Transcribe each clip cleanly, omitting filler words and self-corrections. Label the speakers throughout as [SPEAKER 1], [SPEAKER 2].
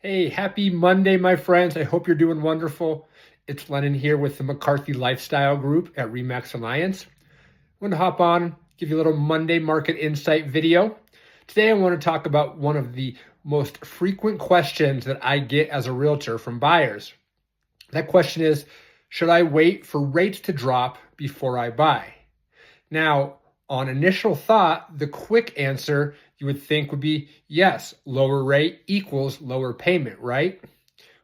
[SPEAKER 1] Hey, happy Monday, my friends. I hope you're doing wonderful. It's Lennon here with the McCarthy Lifestyle Group at Remax Alliance. I want to hop on, give you a little Monday market insight video. Today, I want to talk about one of the most frequent questions that I get as a realtor from buyers. That question is, should I wait for rates to drop before I buy? Now, on initial thought, the quick answer you would think would be yes, lower rate equals lower payment, right?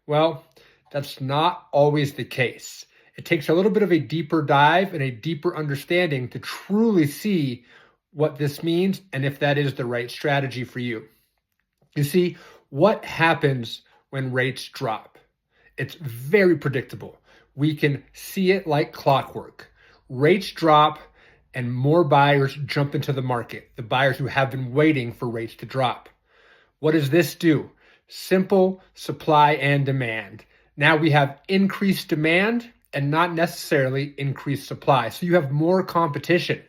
[SPEAKER 1] Well, that's not always the case. It takes a little bit of a deeper dive and a deeper understanding to truly see what this means and if that is the right strategy for you. You see, what happens when rates drop? It's very predictable. We can see it like clockwork. Rates drop and more buyers jump into the market, the buyers who have been waiting for rates to drop. What does this do? Simple supply and demand. Now we have increased demand and not necessarily increased supply. So you have more competition.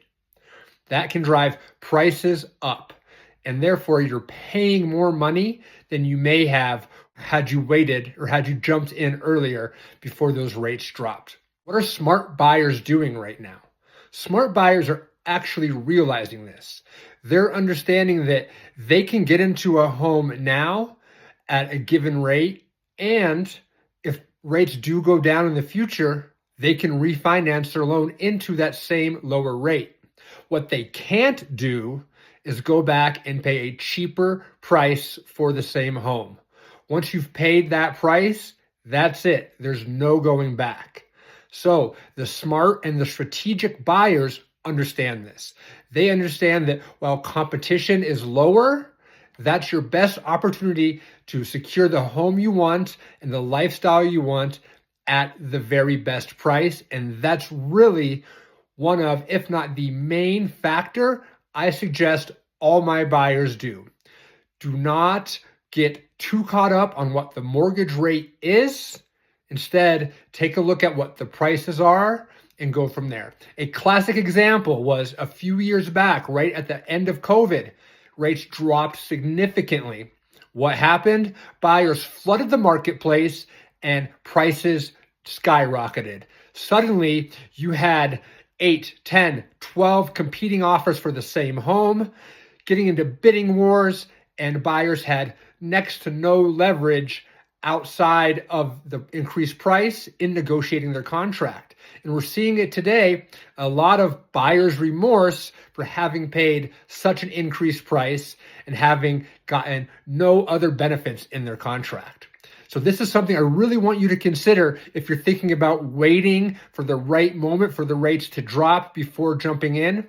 [SPEAKER 1] That can drive prices up. And therefore, you're paying more money than you may have had you waited or had you jumped in earlier before those rates dropped. What are smart buyers doing right now? Smart buyers are actually realizing this. They're understanding that they can get into a home now at a given rate, and if rates do go down in the future, they can refinance their loan into that same lower rate. What they can't do is go back and pay a cheaper price for the same home. Once you've paid that price, that's it. There's no going back. So the smart and the strategic buyers understand this. They understand that while competition is lower, that's your best opportunity to secure the home you want and the lifestyle you want at the very best price. And that's really one of, if not the main factor, I suggest all my buyers do. Do not get too caught up on what the mortgage rate is. Instead, take a look at what the prices are and go from there. A classic example was a few years back, right at the end of COVID, rates dropped significantly. What happened? Buyers flooded the marketplace and prices skyrocketed. Suddenly, you had 8, 10, 12 competing offers for the same home, getting into bidding wars, and buyers had next to no leverage outside of the increased price in negotiating their contract. And we're seeing it today, a lot of buyer's remorse for having paid such an increased price and having gotten no other benefits in their contract. So this is something I really want you to consider if you're thinking about waiting for the right moment for the rates to drop before jumping in.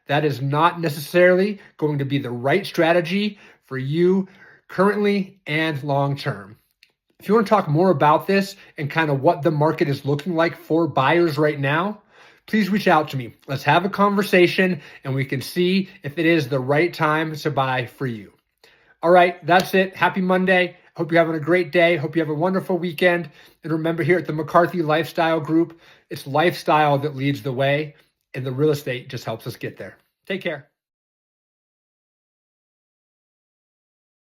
[SPEAKER 1] That is not necessarily going to be the right strategy for you currently and long term. If you want to talk more about this and kind of what the market is looking like for buyers right now, please reach out to me. Let's have a conversation and we can see if it is the right time to buy for you. All right, that's it. Happy Monday. Hope you're having a great day. Hope you have a wonderful weekend. And remember, here at the McCarthy Lifestyle Group, it's lifestyle that leads the way, and the real estate just helps us get there. Take care.